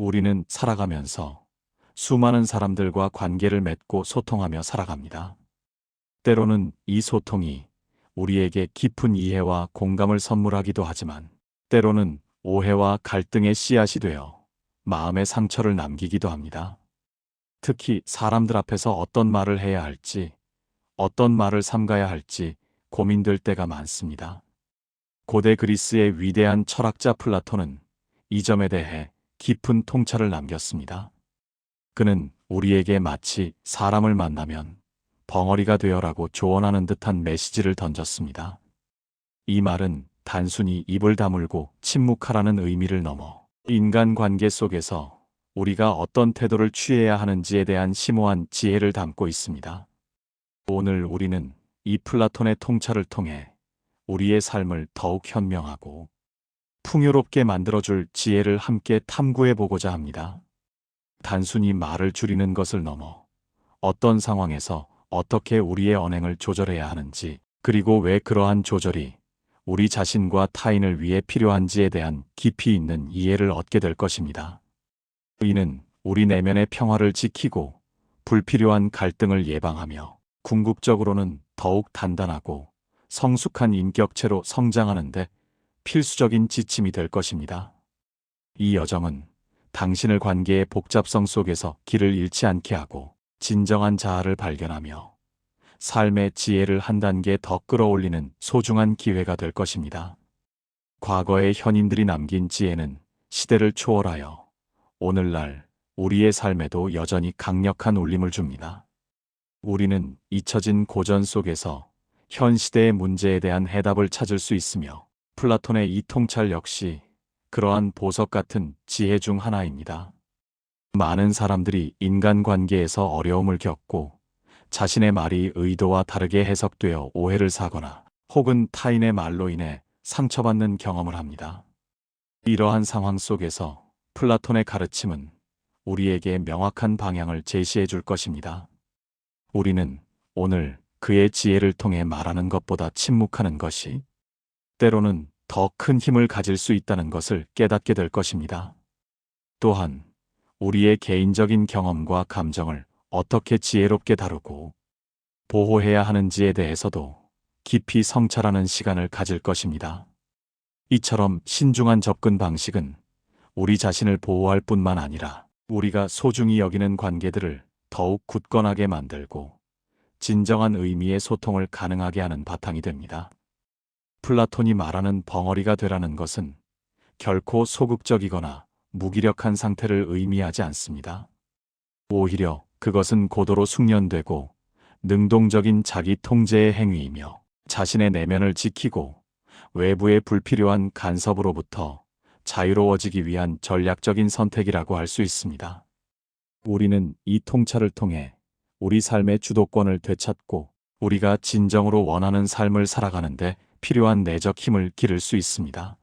우리는 살아가면서 수많은 사람들과 관계를 맺고 소통하며 살아갑니다. 때로는 이 소통이 우리에게 깊은 이해와 공감을 선물하기도 하지만, 때로는 오해와 갈등의 씨앗이 되어 마음의 상처를 남기기도 합니다. 특히 사람들 앞에서 어떤 말을 해야 할지, 어떤 말을 삼가야 할지 고민될 때가 많습니다. 고대 그리스의 위대한 철학자 플라톤은 이 점에 대해 깊은 통찰을 남겼습니다. 그는 우리에게 마치 사람을 만나면 벙어리가 되어라고 조언하는 듯한 메시지를 던졌습니다. 이 말은 단순히 입을 다물고 침묵하라는 의미를 넘어 인간관계 속에서 우리가 어떤 태도를 취해야 하는지에 대한 심오한 지혜를 담고 있습니다. 오늘 우리는 이 플라톤의 통찰을 통해 우리의 삶을 더욱 현명하고 풍요롭게 만들어줄 지혜를 함께 탐구해 보고자 합니다. 단순히 말을 줄이는 것을 넘어 어떤 상황에서 어떻게 우리의 언행을 조절해야 하는지, 그리고 왜 그러한 조절이 우리 자신과 타인을 위해 필요한지에 대한 깊이 있는 이해를 얻게 될 것입니다. 이는 우리 내면의 평화를 지키고 불필요한 갈등을 예방하며 궁극적으로는 더욱 단단하고 성숙한 인격체로 성장하는데 필수적인 지침이 될 것입니다. 이 여정은 당신을 관계의 복잡성 속에서 길을 잃지 않게 하고 진정한 자아를 발견하며 삶의 지혜를 한 단계 더 끌어올리는 소중한 기회가 될 것입니다. 과거의 현인들이 남긴 지혜는 시대를 초월하여 오늘날 우리의 삶에도 여전히 강력한 울림을 줍니다. 우리는 잊혀진 고전 속에서 현 시대의 문제에 대한 해답을 찾을 수 있으며, 플라톤의 이 통찰 역시 그러한 보석 같은 지혜 중 하나입니다. 많은 사람들이 인간관계에서 어려움을 겪고 자신의 말이 의도와 다르게 해석되어 오해를 사거나 혹은 타인의 말로 인해 상처받는 경험을 합니다. 이러한 상황 속에서 플라톤의 가르침은 우리에게 명확한 방향을 제시해 줄 것입니다. 우리는 오늘 그의 지혜를 통해 말하는 것보다 침묵하는 것이 때로는 더 큰 힘을 가질 수 있다는 것을 깨닫게 될 것입니다. 또한 우리의 개인적인 경험과 감정을 어떻게 지혜롭게 다루고 보호해야 하는지에 대해서도 깊이 성찰하는 시간을 가질 것입니다. 이처럼 신중한 접근 방식은 우리 자신을 보호할 뿐만 아니라 우리가 소중히 여기는 관계들을 더욱 굳건하게 만들고 진정한 의미의 소통을 가능하게 하는 바탕이 됩니다. 플라톤이 말하는 벙어리가 되라는 것은 결코 소극적이거나 무기력한 상태를 의미하지 않습니다. 오히려 그것은 고도로 숙련되고 능동적인 자기 통제의 행위이며, 자신의 내면을 지키고 외부의 불필요한 간섭으로부터 자유로워지기 위한 전략적인 선택이라고 할 수 있습니다. 우리는 이 통찰을 통해 우리 삶의 주도권을 되찾고 우리가 진정으로 원하는 삶을 살아가는데 필요한 내적 힘을 기를 수 있습니다.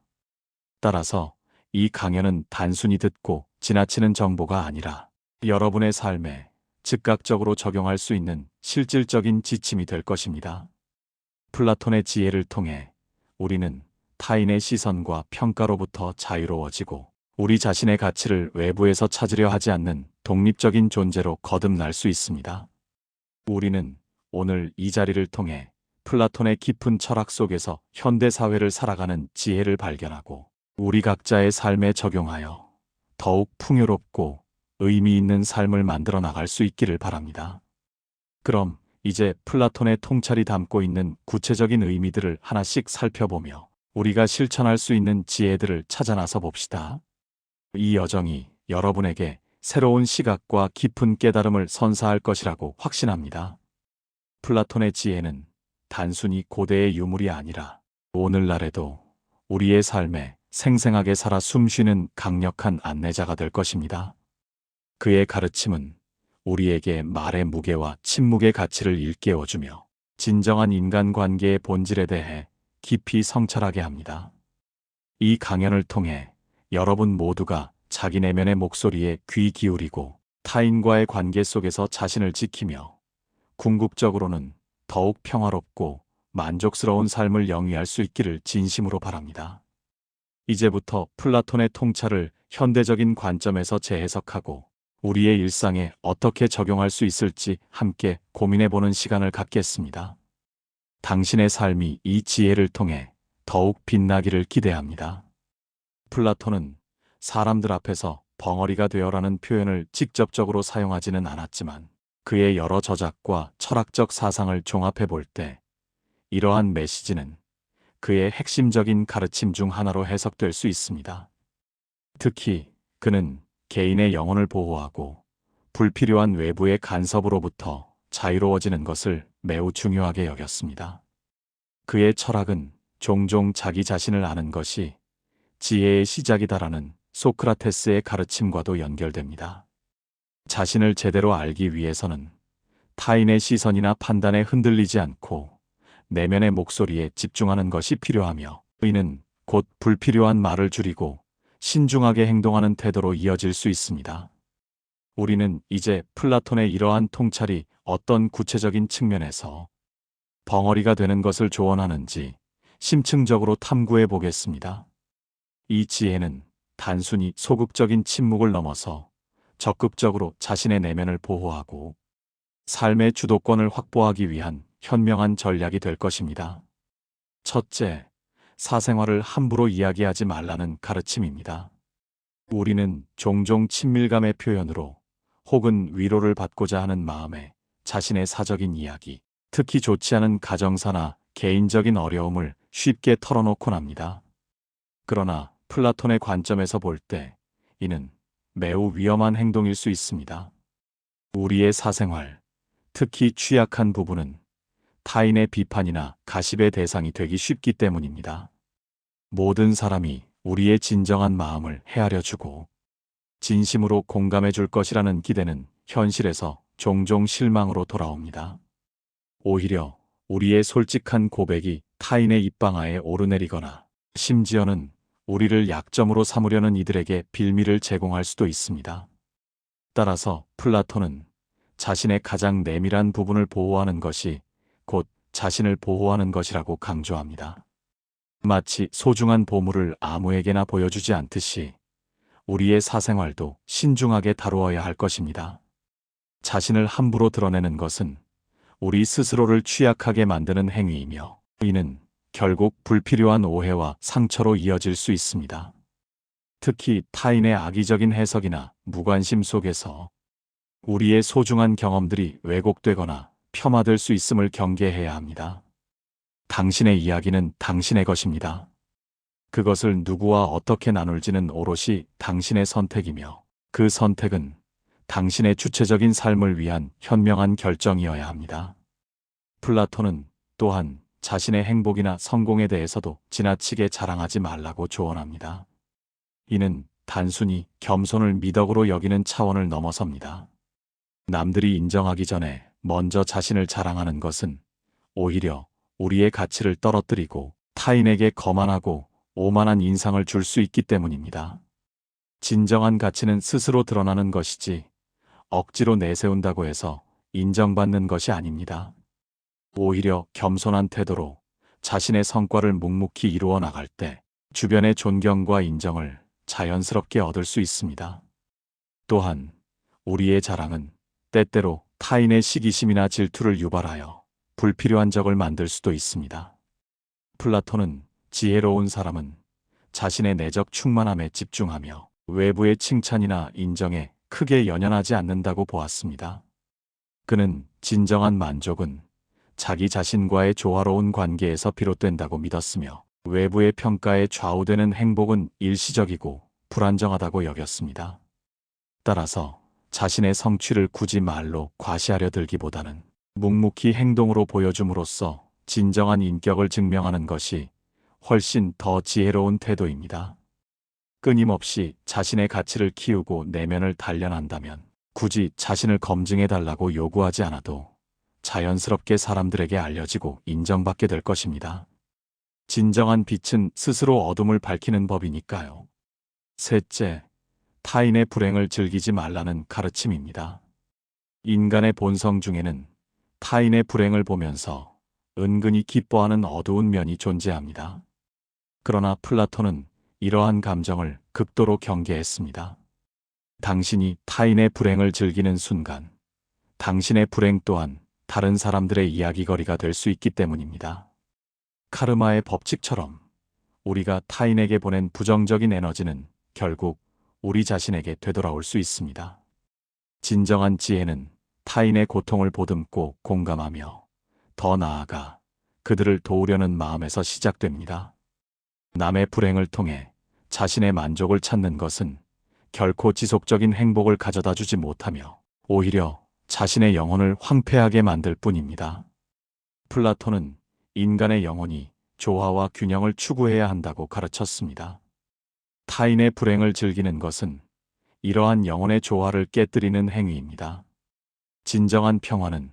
따라서 이 강연은 단순히 듣고 지나치는 정보가 아니라 여러분의 삶에 즉각적으로 적용할 수 있는 실질적인 지침이 될 것입니다. 플라톤의 지혜를 통해 우리는 타인의 시선과 평가로부터 자유로워지고 우리 자신의 가치를 외부에서 찾으려 하지 않는 독립적인 존재로 거듭날 수 있습니다. 우리는 오늘 이 자리를 통해 플라톤의 깊은 철학 속에서 현대 사회를 살아가는 지혜를 발견하고 우리 각자의 삶에 적용하여 더욱 풍요롭고 의미 있는 삶을 만들어 나갈 수 있기를 바랍니다. 그럼 이제 플라톤의 통찰이 담고 있는 구체적인 의미들을 하나씩 살펴보며 우리가 실천할 수 있는 지혜들을 찾아 나서 봅시다. 이 여정이 여러분에게 새로운 시각과 깊은 깨달음을 선사할 것이라고 확신합니다. 플라톤의 지혜는 단순히 고대의 유물이 아니라 오늘날에도 우리의 삶에 생생하게 살아 숨쉬는 강력한 안내자가 될 것입니다. 그의 가르침은 우리에게 말의 무게와 침묵의 가치를 일깨워주며 진정한 인간관계의 본질에 대해 깊이 성찰하게 합니다. 이 강연을 통해 여러분 모두가 자기 내면의 목소리에 귀 기울이고 타인과의 관계 속에서 자신을 지키며 궁극적으로는 더욱 평화롭고 만족스러운 삶을 영위할 수 있기를 진심으로 바랍니다. 이제부터 플라톤의 통찰을 현대적인 관점에서 재해석하고 우리의 일상에 어떻게 적용할 수 있을지 함께 고민해보는 시간을 갖겠습니다. 당신의 삶이 이 지혜를 통해 더욱 빛나기를 기대합니다. 플라톤은 사람들 앞에서 벙어리가 되어라는 표현을 직접적으로 사용하지는 않았지만 그의 여러 저작과 철학적 사상을 종합해 볼 때 이러한 메시지는 그의 핵심적인 가르침 중 하나로 해석될 수 있습니다. 특히 그는 개인의 영혼을 보호하고 불필요한 외부의 간섭으로부터 자유로워지는 것을 매우 중요하게 여겼습니다. 그의 철학은 종종 자기 자신을 아는 것이 지혜의 시작이다라는 소크라테스의 가르침과도 연결됩니다. 자신을 제대로 알기 위해서는 타인의 시선이나 판단에 흔들리지 않고 내면의 목소리에 집중하는 것이 필요하며 이는 곧 불필요한 말을 줄이고 신중하게 행동하는 태도로 이어질 수 있습니다. 우리는 이제 플라톤의 이러한 통찰이 어떤 구체적인 측면에서 벙어리가 되는 것을 조언하는지 심층적으로 탐구해 보겠습니다. 이 지혜는 단순히 소극적인 침묵을 넘어서 적극적으로 자신의 내면을 보호하고 삶의 주도권을 확보하기 위한 현명한 전략이 될 것입니다. 첫째, 사생활을 함부로 이야기하지 말라는 가르침입니다. 우리는 종종 친밀감의 표현으로 혹은 위로를 받고자 하는 마음에 자신의 사적인 이야기, 특히 좋지 않은 가정사나 개인적인 어려움을 쉽게 털어놓곤 합니다. 그러나 플라톤의 관점에서 볼 때 이는 매우 위험한 행동일 수 있습니다. 우리의 사생활, 특히 취약한 부분은 타인의 비판이나 가십의 대상이 되기 쉽기 때문입니다. 모든 사람이 우리의 진정한 마음을 헤아려주고 진심으로 공감해 줄 것이라는 기대는 현실에서 종종 실망으로 돌아옵니다. 오히려 우리의 솔직한 고백이 타인의 입방아에 오르내리거나 심지어는 우리를 약점으로 삼으려는 이들에게 빌미를 제공할 수도 있습니다. 따라서 플라톤은 자신의 가장 내밀한 부분을 보호하는 것이 곧 자신을 보호하는 것이라고 강조합니다. 마치 소중한 보물을 아무에게나 보여주지 않듯이 우리의 사생활도 신중하게 다루어야 할 것입니다. 자신을 함부로 드러내는 것은 우리 스스로를 취약하게 만드는 행위이며 이는 결국 불필요한 오해와 상처로 이어질 수 있습니다. 특히 타인의 악의적인 해석이나 무관심 속에서 우리의 소중한 경험들이 왜곡되거나 폄하될 수 있음을 경계해야 합니다. 당신의 이야기는 당신의 것입니다. 그것을 누구와 어떻게 나눌지는 오롯이 당신의 선택이며 그 선택은 당신의 주체적인 삶을 위한 현명한 결정이어야 합니다. 플라톤은 또한 자신의 행복이나 성공에 대해서도 지나치게 자랑하지 말라고 조언합니다. 이는 단순히 겸손을 미덕으로 여기는 차원을 넘어섭니다. 남들이 인정하기 전에 먼저 자신을 자랑하는 것은 오히려 우리의 가치를 떨어뜨리고 타인에게 거만하고 오만한 인상을 줄 수 있기 때문입니다. 진정한 가치는 스스로 드러나는 것이지 억지로 내세운다고 해서 인정받는 것이 아닙니다. 오히려 겸손한 태도로 자신의 성과를 묵묵히 이루어 나갈 때 주변의 존경과 인정을 자연스럽게 얻을 수 있습니다. 또한 우리의 자랑은 때때로 타인의 시기심이나 질투를 유발하여 불필요한 적을 만들 수도 있습니다. 플라톤은 지혜로운 사람은 자신의 내적 충만함에 집중하며 외부의 칭찬이나 인정에 크게 연연하지 않는다고 보았습니다. 그는 진정한 만족은 자기 자신과의 조화로운 관계에서 비롯된다고 믿었으며 외부의 평가에 좌우되는 행복은 일시적이고 불안정하다고 여겼습니다. 따라서 자신의 성취를 굳이 말로 과시하려 들기보다는 묵묵히 행동으로 보여줌으로써 진정한 인격을 증명하는 것이 훨씬 더 지혜로운 태도입니다. 끊임없이 자신의 가치를 키우고 내면을 단련한다면 굳이 자신을 검증해달라고 요구하지 않아도 자연스럽게 사람들에게 알려지고 인정받게 될 것입니다. 진정한 빛은 스스로 어둠을 밝히는 법이니까요. 셋째, 타인의 불행을 즐기지 말라는 가르침입니다. 인간의 본성 중에는 타인의 불행을 보면서 은근히 기뻐하는 어두운 면이 존재합니다. 그러나 플라톤은 이러한 감정을 극도로 경계했습니다. 당신이 타인의 불행을 즐기는 순간, 당신의 불행 또한 다른 사람들의 이야기거리가 될 수 있기 때문입니다. 카르마의 법칙처럼 우리가 타인에게 보낸 부정적인 에너지는 결국 우리 자신에게 되돌아올 수 있습니다. 진정한 지혜는 타인의 고통을 보듬고 공감하며 더 나아가 그들을 도우려는 마음에서 시작됩니다. 남의 불행을 통해 자신의 만족을 찾는 것은 결코 지속적인 행복을 가져다 주지 못하며 오히려 자신의 영혼을 황폐하게 만들 뿐입니다. 플라톤은 인간의 영혼이 조화와 균형을 추구해야 한다고 가르쳤습니다. 타인의 불행을 즐기는 것은 이러한 영혼의 조화를 깨뜨리는 행위입니다. 진정한 평화는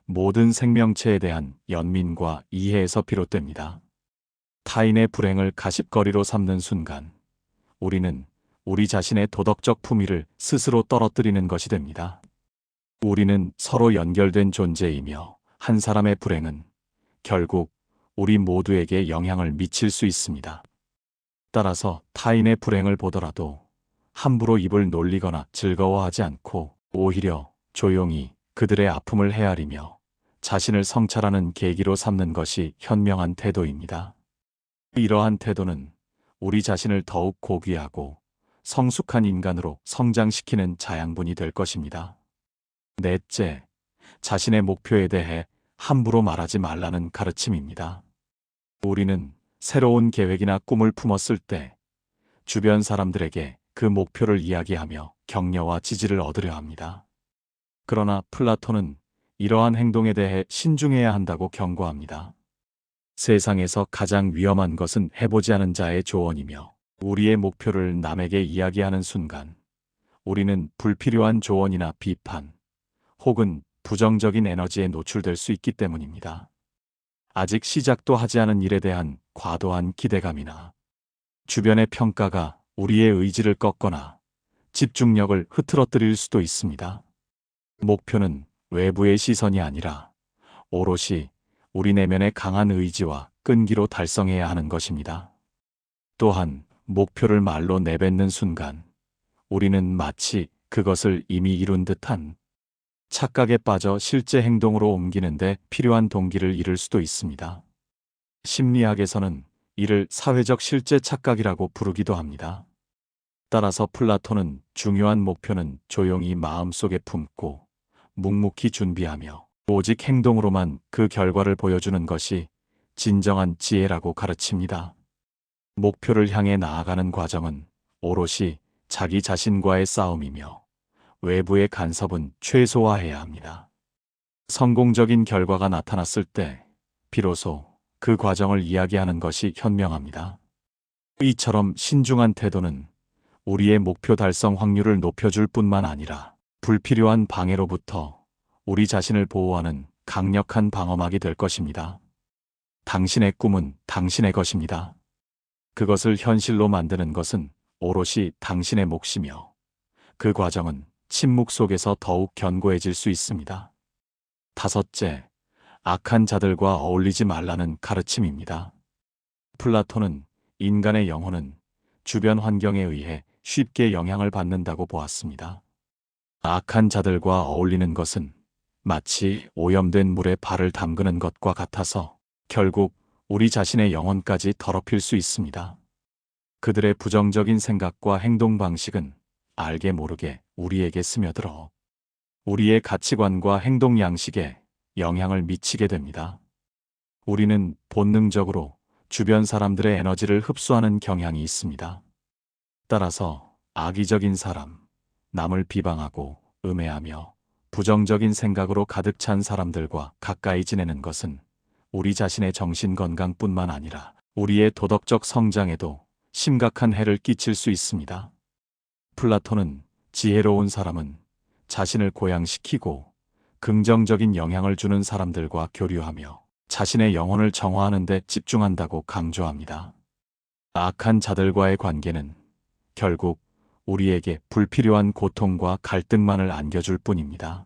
모든 생명체에 대한 연민과 이해에서 비롯됩니다. 타인의 불행을 가십거리로 삼는 순간, 우리는 우리 자신의 도덕적 품위를 스스로 떨어뜨리는 것이 됩니다. 우리는 서로 연결된 존재이며 한 사람의 불행은 결국 우리 모두에게 영향을 미칠 수 있습니다. 따라서 타인의 불행을 보더라도 함부로 입을 놀리거나 즐거워하지 않고 오히려 조용히 그들의 아픔을 헤아리며 자신을 성찰하는 계기로 삼는 것이 현명한 태도입니다. 이러한 태도는 우리 자신을 더욱 고귀하고 성숙한 인간으로 성장시키는 자양분이 될 것입니다. 넷째, 자신의 목표에 대해 함부로 말하지 말라는 가르침입니다. 우리는 새로운 계획이나 꿈을 품었을 때 주변 사람들에게 그 목표를 이야기하며 격려와 지지를 얻으려 합니다. 그러나 플라톤은 이러한 행동에 대해 신중해야 한다고 경고합니다. 세상에서 가장 위험한 것은 해보지 않은 자의 조언이며 우리의 목표를 남에게 이야기하는 순간 우리는 불필요한 조언이나 비판 혹은 부정적인 에너지에 노출될 수 있기 때문입니다. 아직 시작도 하지 않은 일에 대한 과도한 기대감이나 주변의 평가가 우리의 의지를 꺾거나 집중력을 흐트러뜨릴 수도 있습니다. 목표는 외부의 시선이 아니라 오롯이 우리 내면의 강한 의지와 끈기로 달성해야 하는 것입니다. 또한 목표를 말로 내뱉는 순간 우리는 마치 그것을 이미 이룬 듯한 착각에 빠져 실제 행동으로 옮기는데 필요한 동기를 잃을 수도 있습니다. 심리학에서는 이를 사회적 실제 착각이라고 부르기도 합니다. 따라서 플라톤은 중요한 목표는 조용히 마음속에 품고 묵묵히 준비하며 오직 행동으로만 그 결과를 보여주는 것이 진정한 지혜라고 가르칩니다. 목표를 향해 나아가는 과정은 오롯이 자기 자신과의 싸움이며 외부의 간섭은 최소화해야 합니다. 성공적인 결과가 나타났을 때 비로소 그 과정을 이야기하는 것이 현명합니다. 이처럼 신중한 태도는 우리의 목표 달성 확률을 높여줄 뿐만 아니라 불필요한 방해로부터 우리 자신을 보호하는 강력한 방어막이 될 것입니다. 당신의 꿈은 당신의 것입니다. 그것을 현실로 만드는 것은 오롯이 당신의 몫이며 그 과정은 침묵 속에서 더욱 견고해질 수 있습니다. 다섯째, 악한 자들과 어울리지 말라는 가르침입니다. 플라톤은 인간의 영혼은 주변 환경에 의해 쉽게 영향을 받는다고 보았습니다. 악한 자들과 어울리는 것은 마치 오염된 물에 발을 담그는 것과 같아서 결국 우리 자신의 영혼까지 더럽힐 수 있습니다. 그들의 부정적인 생각과 행동 방식은 알게 모르게 우리에게 스며들어 우리의 가치관과 행동 양식에 영향을 미치게 됩니다. 우리는 본능적으로 주변 사람들의 에너지를 흡수하는 경향이 있습니다. 따라서 악의적인 사람, 남을 비방하고 음해하며 부정적인 생각으로 가득 찬 사람들과 가까이 지내는 것은 우리 자신의 정신 건강뿐만 아니라 우리의 도덕적 성장에도 심각한 해를 끼칠 수 있습니다. 플라톤은 지혜로운 사람은 자신을 고양시키고 긍정적인 영향을 주는 사람들과 교류하며 자신의 영혼을 정화하는 데 집중한다고 강조합니다. 악한 자들과의 관계는 결국 우리에게 불필요한 고통과 갈등만을 안겨줄 뿐입니다.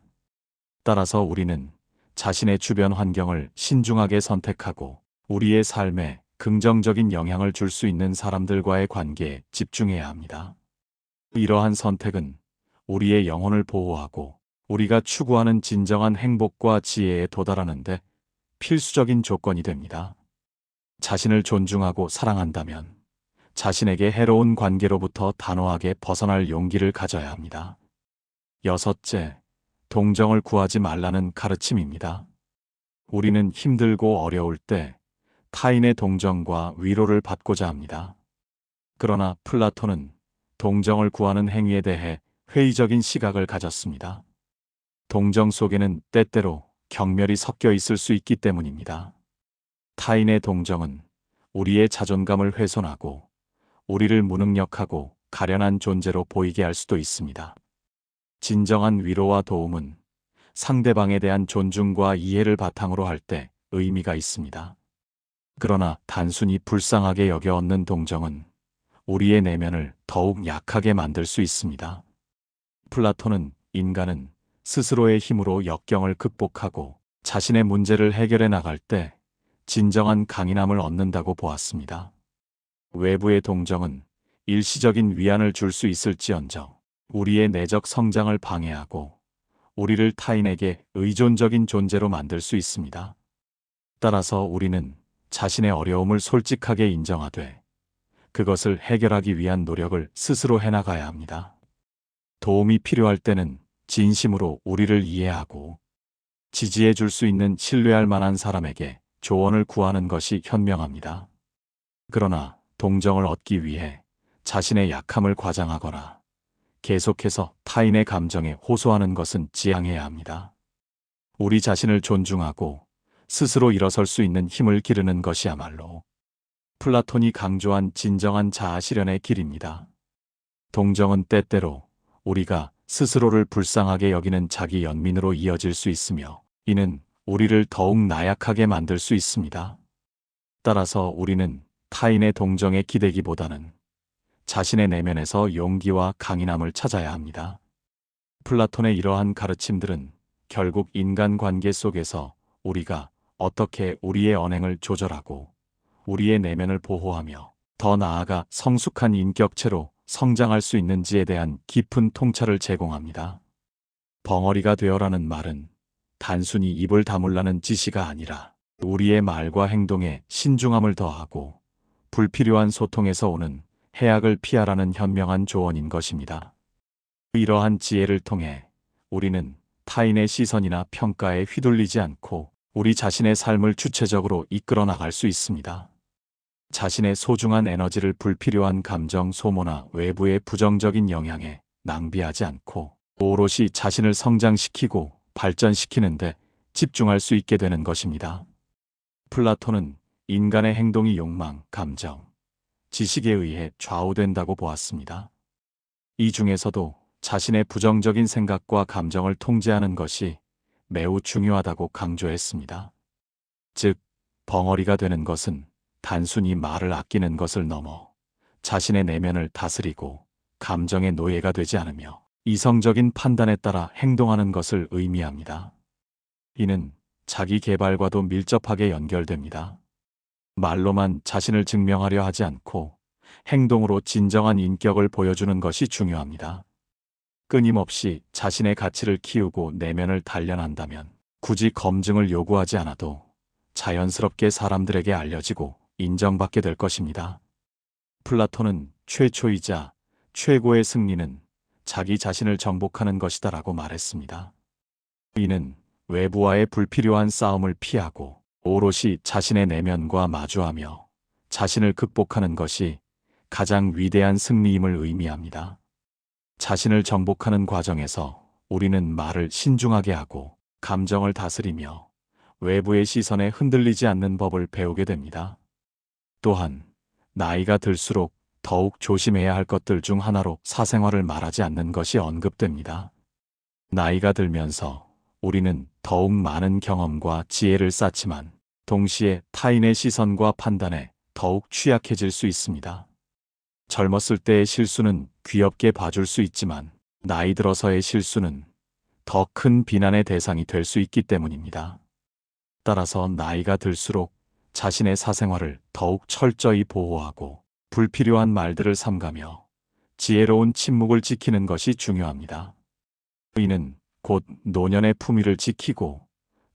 따라서 우리는 자신의 주변 환경을 신중하게 선택하고 우리의 삶에 긍정적인 영향을 줄 수 있는 사람들과의 관계에 집중해야 합니다. 이러한 선택은 우리의 영혼을 보호하고 우리가 추구하는 진정한 행복과 지혜에 도달하는데 필수적인 조건이 됩니다. 자신을 존중하고 사랑한다면 자신에게 해로운 관계로부터 단호하게 벗어날 용기를 가져야 합니다. 여섯째, 동정을 구하지 말라는 가르침입니다. 우리는 힘들고 어려울 때 타인의 동정과 위로를 받고자 합니다. 그러나 플라톤은 동정을 구하는 행위에 대해 회의적인 시각을 가졌습니다. 동정 속에는 때때로 경멸이 섞여 있을 수 있기 때문입니다. 타인의 동정은 우리의 자존감을 훼손하고 우리를 무능력하고 가련한 존재로 보이게 할 수도 있습니다. 진정한 위로와 도움은 상대방에 대한 존중과 이해를 바탕으로 할 때 의미가 있습니다. 그러나 단순히 불쌍하게 여겨 얻는 동정은 우리의 내면을 더욱 약하게 만들 수 있습니다. 플라톤은 인간은 스스로의 힘으로 역경을 극복하고 자신의 문제를 해결해 나갈 때 진정한 강인함을 얻는다고 보았습니다. 외부의 동정은 일시적인 위안을 줄 수 있을지언정 우리의 내적 성장을 방해하고 우리를 타인에게 의존적인 존재로 만들 수 있습니다. 따라서 우리는 자신의 어려움을 솔직하게 인정하되 그것을 해결하기 위한 노력을 스스로 해나가야 합니다. 도움이 필요할 때는 진심으로 우리를 이해하고 지지해 줄 수 있는 신뢰할 만한 사람에게 조언을 구하는 것이 현명합니다. 그러나 동정을 얻기 위해 자신의 약함을 과장하거나 계속해서 타인의 감정에 호소하는 것은 지양해야 합니다. 우리 자신을 존중하고 스스로 일어설 수 있는 힘을 기르는 것이야말로 플라톤이 강조한 진정한 자아 실현의 길입니다. 동정은 때때로 우리가 스스로를 불쌍하게 여기는 자기 연민으로 이어질 수 있으며 이는 우리를 더욱 나약하게 만들 수 있습니다. 따라서 우리는 타인의 동정에 기대기보다는 자신의 내면에서 용기와 강인함을 찾아야 합니다. 플라톤의 이러한 가르침들은 결국 인간관계 속에서 우리가 어떻게 우리의 언행을 조절하고 우리의 내면을 보호하며 더 나아가 성숙한 인격체로 성장할 수 있는지에 대한 깊은 통찰을 제공합니다. 벙어리가 되어라는 말은 단순히 입을 다물라는 지시가 아니라 우리의 말과 행동에 신중함을 더하고 불필요한 소통에서 오는 해악을 피하라는 현명한 조언인 것입니다. 이러한 지혜를 통해 우리는 타인의 시선이나 평가에 휘둘리지 않고 우리 자신의 삶을 주체적으로 이끌어 나갈 수 있습니다. 자신의 소중한 에너지를 불필요한 감정 소모나 외부의 부정적인 영향에 낭비하지 않고 오롯이 자신을 성장시키고 발전시키는데 집중할 수 있게 되는 것입니다. 플라톤은 인간의 행동이 욕망, 감정, 지식에 의해 좌우된다고 보았습니다. 이 중에서도 자신의 부정적인 생각과 감정을 통제하는 것이 매우 중요하다고 강조했습니다. 즉, 벙어리가 되는 것은 단순히 말을 아끼는 것을 넘어 자신의 내면을 다스리고 감정의 노예가 되지 않으며 이성적인 판단에 따라 행동하는 것을 의미합니다. 이는 자기 개발과도 밀접하게 연결됩니다. 말로만 자신을 증명하려 하지 않고 행동으로 진정한 인격을 보여주는 것이 중요합니다. 끊임없이 자신의 가치를 키우고 내면을 단련한다면 굳이 검증을 요구하지 않아도 자연스럽게 사람들에게 알려지고 인정받게 될 것입니다. 플라톤은 최초이자 최고의 승리는 자기 자신을 정복하는 것이다라고 말했습니다. 이는 외부와의 불필요한 싸움을 피하고 오롯이 자신의 내면과 마주하며 자신을 극복하는 것이 가장 위대한 승리임을 의미합니다. 자신을 정복하는 과정에서 우리는 말을 신중하게 하고 감정을 다스리며 외부의 시선에 흔들리지 않는 법을 배우게 됩니다. 또한 나이가 들수록 더욱 조심해야 할 것들 중 하나로 사생활을 말하지 않는 것이 언급됩니다. 나이가 들면서 우리는 더욱 많은 경험과 지혜를 쌓지만 동시에 타인의 시선과 판단에 더욱 취약해질 수 있습니다. 젊었을 때의 실수는 귀엽게 봐줄 수 있지만 나이 들어서의 실수는 더 큰 비난의 대상이 될 수 있기 때문입니다. 따라서 나이가 들수록 자신의 사생활을 더욱 철저히 보호하고 불필요한 말들을 삼가며 지혜로운 침묵을 지키는 것이 중요합니다. 이는 곧 노년의 품위를 지키고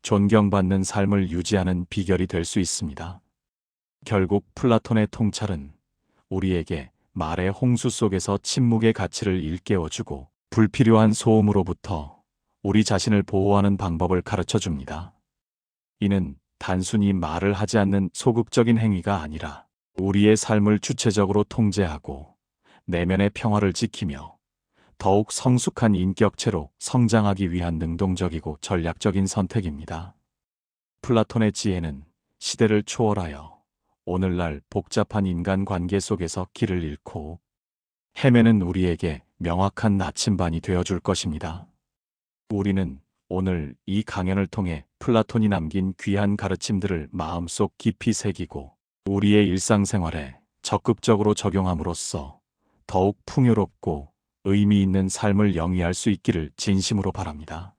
존경받는 삶을 유지하는 비결이 될 수 있습니다. 결국 플라톤의 통찰은 우리에게 말의 홍수 속에서 침묵의 가치를 일깨워주고 불필요한 소음으로부터 우리 자신을 보호하는 방법을 가르쳐 줍니다. 이는 단순히 말을 하지 않는 소극적인 행위가 아니라 우리의 삶을 주체적으로 통제하고 내면의 평화를 지키며 더욱 성숙한 인격체로 성장하기 위한 능동적이고 전략적인 선택입니다. 플라톤의 지혜는 시대를 초월하여 오늘날 복잡한 인간관계 속에서 길을 잃고 헤매는 우리에게 명확한 나침반이 되어줄 것입니다. 우리는 오늘 이 강연을 통해 플라톤이 남긴 귀한 가르침들을 마음속 깊이 새기고 우리의 일상생활에 적극적으로 적용함으로써 더욱 풍요롭고 의미 있는 삶을 영위할 수 있기를 진심으로 바랍니다.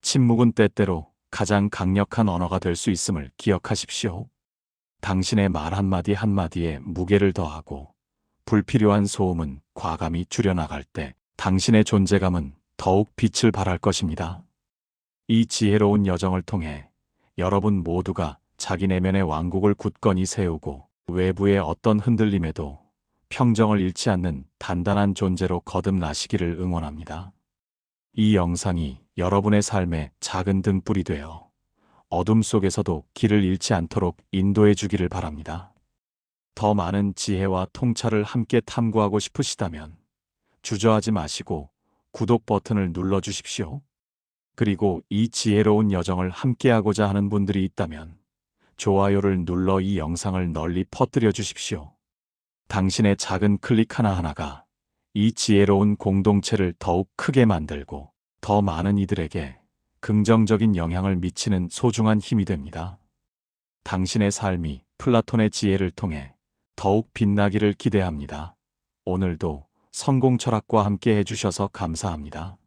침묵은 때때로 가장 강력한 언어가 될 수 있음을 기억하십시오. 당신의 말 한마디 한마디에 무게를 더하고 불필요한 소음은 과감히 줄여나갈 때 당신의 존재감은 더욱 빛을 발할 것입니다. 이 지혜로운 여정을 통해 여러분 모두가 자기 내면의 왕국을 굳건히 세우고 외부의 어떤 흔들림에도 평정을 잃지 않는 단단한 존재로 거듭나시기를 응원합니다. 이 영상이 여러분의 삶에 작은 등불이 되어 어둠 속에서도 길을 잃지 않도록 인도해 주기를 바랍니다. 더 많은 지혜와 통찰을 함께 탐구하고 싶으시다면 주저하지 마시고 구독 버튼을 눌러주십시오. 그리고 이 지혜로운 여정을 함께하고자 하는 분들이 있다면 좋아요를 눌러 이 영상을 널리 퍼뜨려 주십시오. 당신의 작은 클릭 하나하나가 이 지혜로운 공동체를 더욱 크게 만들고 더 많은 이들에게 긍정적인 영향을 미치는 소중한 힘이 됩니다. 당신의 삶이 플라톤의 지혜를 통해 더욱 빛나기를 기대합니다. 오늘도 성공 철학과 함께 해주셔서 감사합니다.